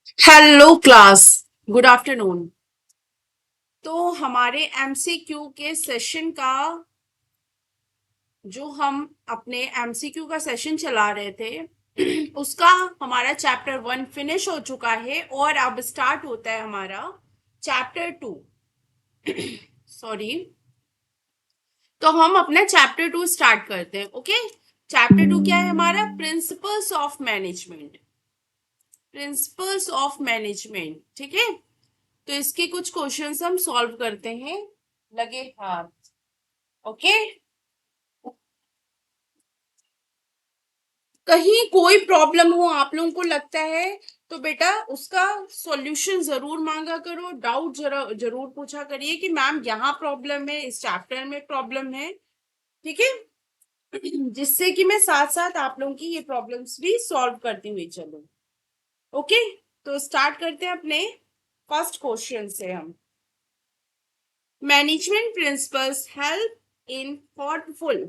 Hello class. Good afternoon. तो हमारे MCQ के सेशन का जो हम अपने एमसीक्यू का सेशन चला रहे थे उसका हमारा चैप्टर 1 फिनिश हो चुका है और अब स्टार्ट होता है हमारा चैप्टर 2। सॉरी। तो हम अपना चैप्टर 2 स्टार्ट करते हैं। ओके। चैप्टर 2 क्या है हमारा? Principles of management. Principles of management, ठीक है। तो इसके कुछ क्वेश्चंस हम सॉल्व करते हैं। लगे हाथ। ओके। कहीं कोई प्रॉब्लम हो आप लोगों को लगता है तो बेटा उसका सॉल्यूशन जरूर मांगा करो, डाउट जरूर जरूर पूछा करिए कि मैम यहाँ प्रॉब्लम है, इस चैप्टर में प्रॉब्लम है। ठीक है। जिससे कि मैं साथ साथ आप लोगों की ये प्रॉब्लम्स भी सॉल्व करती हुई चलूं। ओके। तो स्टार्ट करते हैं अपने फर्स्ट क्वेश्चन से हम। Management principles help in thoughtful.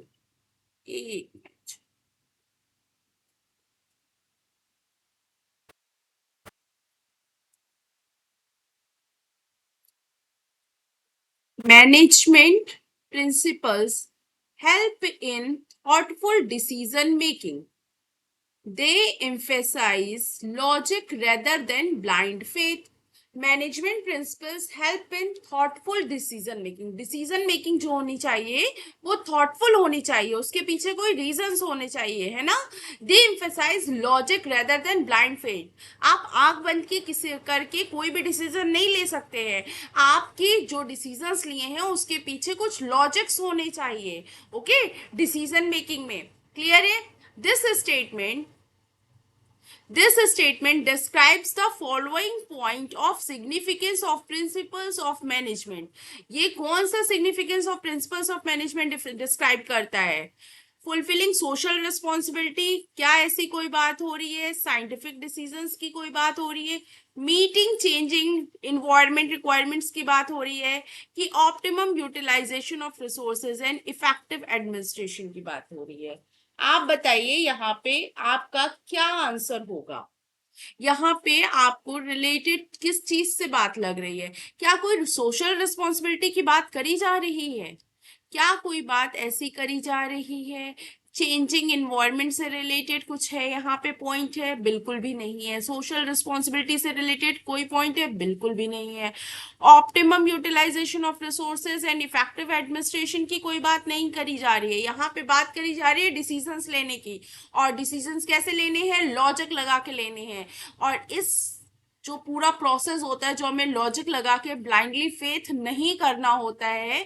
Management principles help in thoughtful decision making. They emphasize logic rather than blind faith. Management principles help in thoughtful decision making. Decision making जो होनी चाहिए वो thoughtful होनी चाहिए, उसके पीछे कोई रीजंस होने चाहिए, है ना। They emphasize logic rather than blind faith. आप आंख बंद के किसी करके कोई भी डिसीजन नहीं ले सकते हैं। आपके जो डिसीजंस लिए हैं उसके पीछे कुछ लॉजिक्स होने चाहिए। ओके। डिसीजन मेकिंग में क्लियर है। This statement This statement describes the following point of significance of principles of management. ये कौन सा significance of principles of management describe करता है? फुलफिलिंग सोशल रिस्पॉन्सिबिलिटी, क्या ऐसी कोई बात हो रही है? साइंटिफिक डिसीजंस की कोई बात हो रही है? मीटिंग चेंजिंग इन्वायरमेंट रिक्वायरमेंट्स की बात हो रही है? कि optimum utilization of resources and effective administration की बात हो रही है? आप बताइए यहाँ पे आपका क्या आंसर होगा। यहाँ पे आपको रिलेटेड किस चीज से बात लग रही है? क्या कोई सोशल रिस्पॉन्सिबिलिटी की बात करी जा रही है? क्या कोई बात ऐसी करी जा रही है? चेंजिंग इन्वायरमेंट से रिलेटेड कुछ है यहाँ पे पॉइंट है? बिल्कुल भी नहीं है। सोशल रिस्पॉन्सिबिलिटी से रिलेटेड कोई पॉइंट है? बिल्कुल भी नहीं है। Optimum utilization of resources and effective administration की कोई बात नहीं करी जा रही है। यहाँ पे बात करी जा रही है डिसीजंस लेने की। और डिसीजंस कैसे लेने हैं? लॉजिक लगा के लेने हैं। और इस जो पूरा प्रोसेस होता है, जो हमें लॉजिक लगा के ब्लाइंडली फेथ नहीं करना होता है,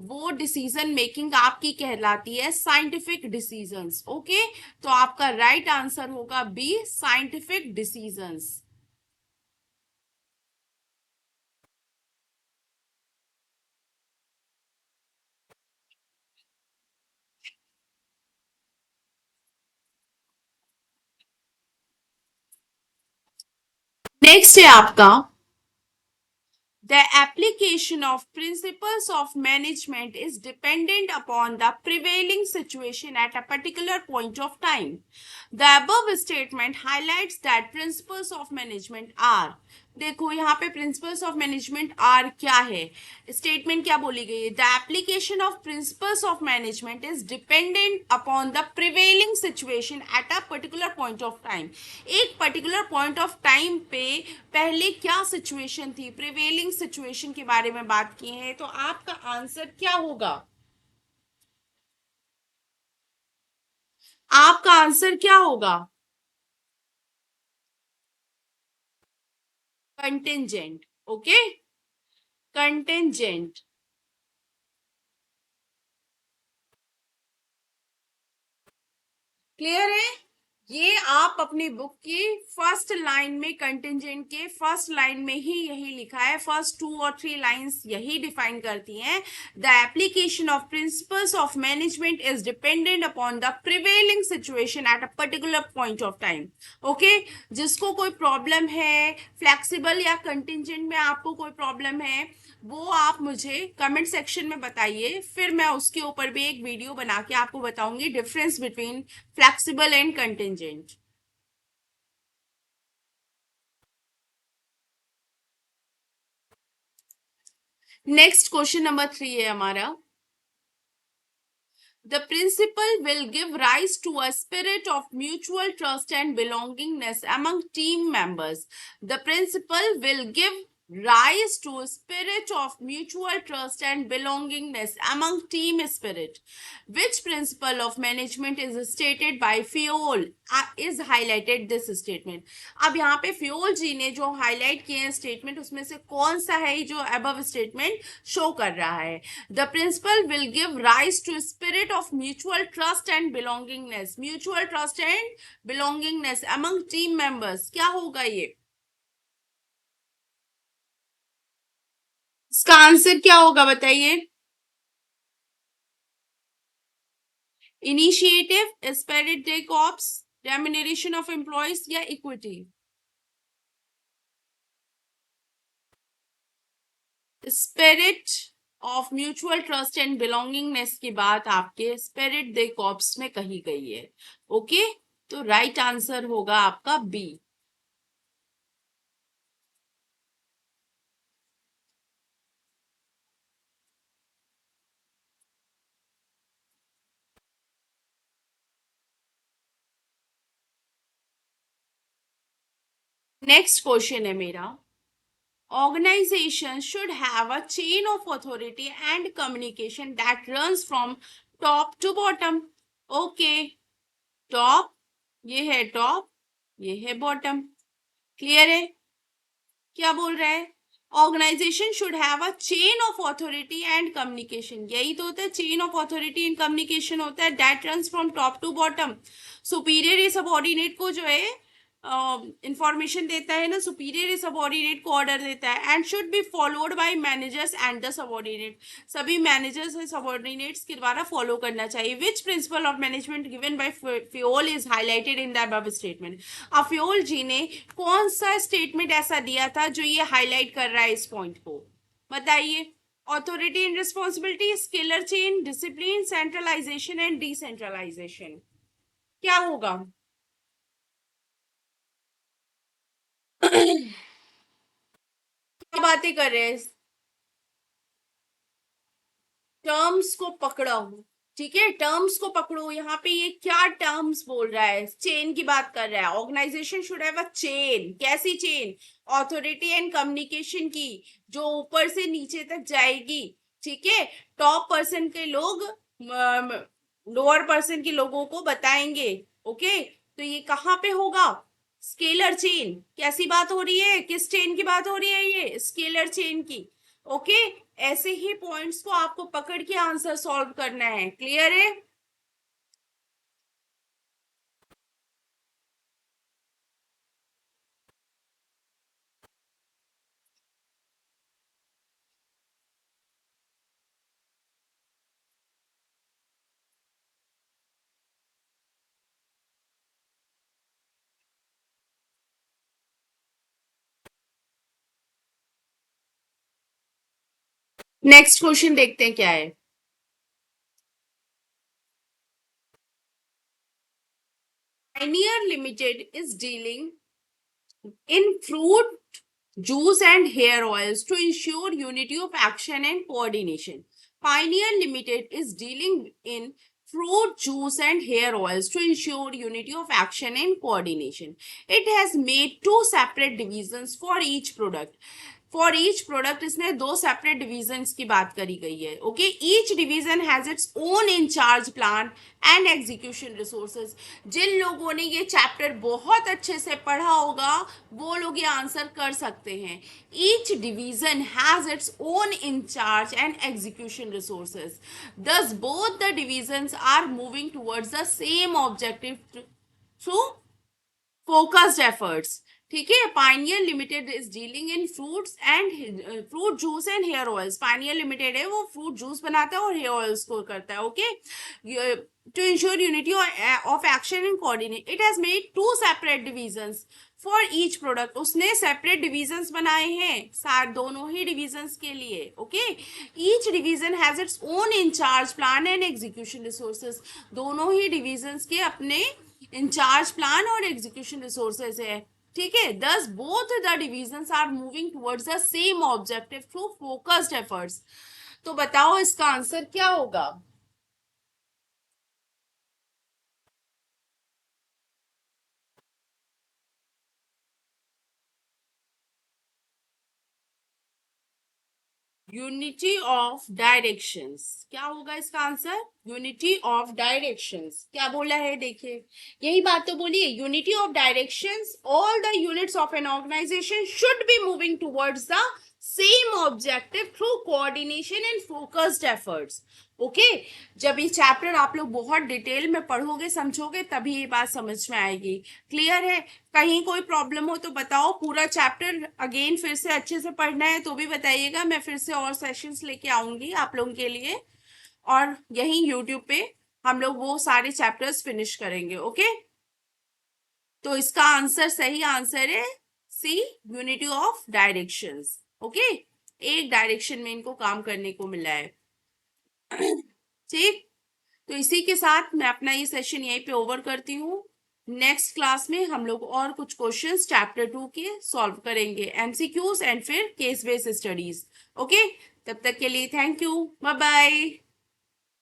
वो डिसीजन मेकिंग आपकी कहलाती है साइंटिफिक डिसीजंस। ओके। तो आपका राइट आंसर होगा बी, साइंटिफिक डिसीजंस। नेक्स्ट है आपका the application of principles of management is dependent upon the prevailing situation at a particular point of time. The above statement highlights that principles of management are, देखो यहाँ पे principles of management are क्या है? Statement क्या बोली गई है? The application of principles of management is dependent upon the prevailing situation at a particular point of time. एक पर्टिकुलर पॉइंट ऑफ टाइम पे पहले क्या सिचुएशन थी, प्रिवेलिंग सिचुएशन के बारे में बात की है। तो आपका आंसर क्या होगा? आपका आंसर क्या होगा? कंटेंजेंट। ओके। कंटेंजेंट। क्लियर है? ये आप अपनी बुक की फर्स्ट लाइन में, कंटिजेंट के फर्स्ट लाइन में ही यही लिखा है। फर्स्ट 2 और 3 लाइंस यही डिफाइन करती हैं। The application of principles of management is dependent upon the prevailing situation at a particular point of time. Okay. जिसको कोई प्रॉब्लम है, फ्लेक्सिबल या कंटिजेंट में आपको कोई प्रॉब्लम है, वो आप मुझे कमेंट सेक्शन में बताइए, फिर मैं उसके ऊपर भी एक वीडियो बना के आपको बताऊंगी difference between flexible and contingent. Next question number 3 है हमारा, the principle will give rise to a spirit of mutual trust and belongingness among team members. The principle will give rise to a spirit of mutual trust and belongingness among team spirit. Which principle of management is stated by Fayol is highlighted this statement. अब यहाँ पे Fayol जी ने जो highlight किए हैं statement, उसमें से कौन सा है जो अबव स्टेटमेंट शो कर रहा है? The principle will give rise to spirit of mutual trust and belongingness. Mutual trust and belongingness among team members. क्या होगा ये? इसका आंसर क्या होगा बताइए? Initiative, spirit de corps, remuneration of employees या equity? Spirit of mutual trust and belongingness की बात आपके स्पिरिट दे कॉप्स में कही गई है. ओके, तो राइट आंसर होगा आपका बी. नेक्स्ट क्वेश्चन है मेरा, organization should have a chain of authority and communication that runs from top to bottom. okay, top, ये है टॉप, ये है बॉटम. क्लियर है? क्या बोल रहा है? Organization should have a chain of authority and communication. यही तो होता है, chain of authority and communication होता है, that runs from top to bottom. Superior या सबऑर्डिनेट को जो है इंफॉर्मेशन देता है ना, सुपीरियर सबऑर्डिनेट को ऑर्डर देता है, and should be followed by managers and the subordinate. सभी मैनेजर्स और सबऑर्डिनेट्स के द्वारा फॉलो करना चाहिए. Which principle of management given by Fayol is highlighted in the above statement. अब फ्योल जी ने कौन सा स्टेटमेंट ऐसा दिया था जो ये हाईलाइट कर रहा है इस पॉइंट को? बताइए. Authority and responsibility, scalar chain, discipline, centralization and decentralization. क्या होगा? क्या बातें कर रहे हैं? टर्म्स को पकड़ो. ठीक है, टर्म्स को पकड़ो. यहाँ पे ये क्या टर्म्स बोल रहा है? चेन की बात कर रहा है. Organization should have a chain. कैसी चेन? ऑथोरिटी एंड कम्युनिकेशन की, जो ऊपर से नीचे तक जाएगी. ठीक है, टॉप पर्सन के लोग लोअर पर्सन के लोगों को बताएंगे. ओके, तो ये कहाँ पे होगा? Scalar chain. कैसी बात हो रही है? किस चेन की बात हो रही है? ये स्केलर चेन की. ओके, ऐसे ही पॉइंट्स को आपको पकड़ के आंसर सॉल्व करना है. क्लियर है? नेक्स्ट क्वेश्चन देखते हैं क्या है. Pioneer limited is dealing in fruit juice and hair oils to ensure unity of action and coordination. Pioneer Limited is dealing in fruit juice and hair oils to ensure unity of action and coordination. It has made two separate divisions for each product. For each product इसने दो separate division की बात करी गई है. Okay, each division has its own in charge plan and execution resources. जिन लोगों ने ये चैप्टर बहुत अच्छे से पढ़ा होगा वो लोग ये आंसर कर सकते हैं. Each division has its own incharge and execution resources. Thus both the divisions are moving towards the same objective through focused efforts. ठीक है, pioneer limited is dealing in fruits and fruit juice and hair oils. Pioneer limited है वो fruit juice बनाता है और hair oils को करता है. Okay, to ensure unity of action and coordinate, it has made two separate divisions for each product. उसने separate divisions बनाए हैं दोनों ही डिविजन्स के लिए. Okay, each division has its own in charge plan and execution resources. दोनों ही divisions के अपने इंचार्ज प्लान और एग्जीक्यूशन रिसोर्सेज है. ठीक है, thus both the divisions are moving towards the same objective through focused efforts. तो बताओ इसका आंसर क्या होगा? यूनिटी ऑफ डायरेक्शंस, क्या होगा इसका आंसर? यूनिटी ऑफ डायरेक्शंस, क्या बोला है देखिए, यही बात तो बोलिए, unity of directions, all the units of an organization should be moving towards the same objective through coordination and focused efforts. Okay, जब ये चैप्टर आप लोग बहुत डिटेल में पढ़ोगे समझोगे तभी ये बात समझ में आएगी. क्लियर है? कहीं कोई प्रॉब्लम हो तो बताओ. पूरा चैप्टर अगेन फिर से अच्छे से पढ़ना है तो भी बताइएगा, मैं फिर से और सेशंस लेके आऊंगी आप लोगों के लिए. और यहीं यूट्यूब पे हम लोग वो सारे चैप्टर्स फिनिश करेंगे. ओके, तो इसका आंसर, सही आंसर है सी, यूनिटी ऑफ डायरेक्शंस. ओके, एक डायरेक्शन में इनको काम करने को मिला है. ठीक, तो इसी के साथ मैं अपना ये सेशन यहीं पे ओवर करती हूँ. नेक्स्ट क्लास में हम लोग और कुछ क्वेश्चंस चैप्टर 2 के सॉल्व करेंगे, एमसीक्यूज एंड फिर केस बेस्ड स्टडीज. ओके, तब तक के लिए थैंक यू, बाय बाय.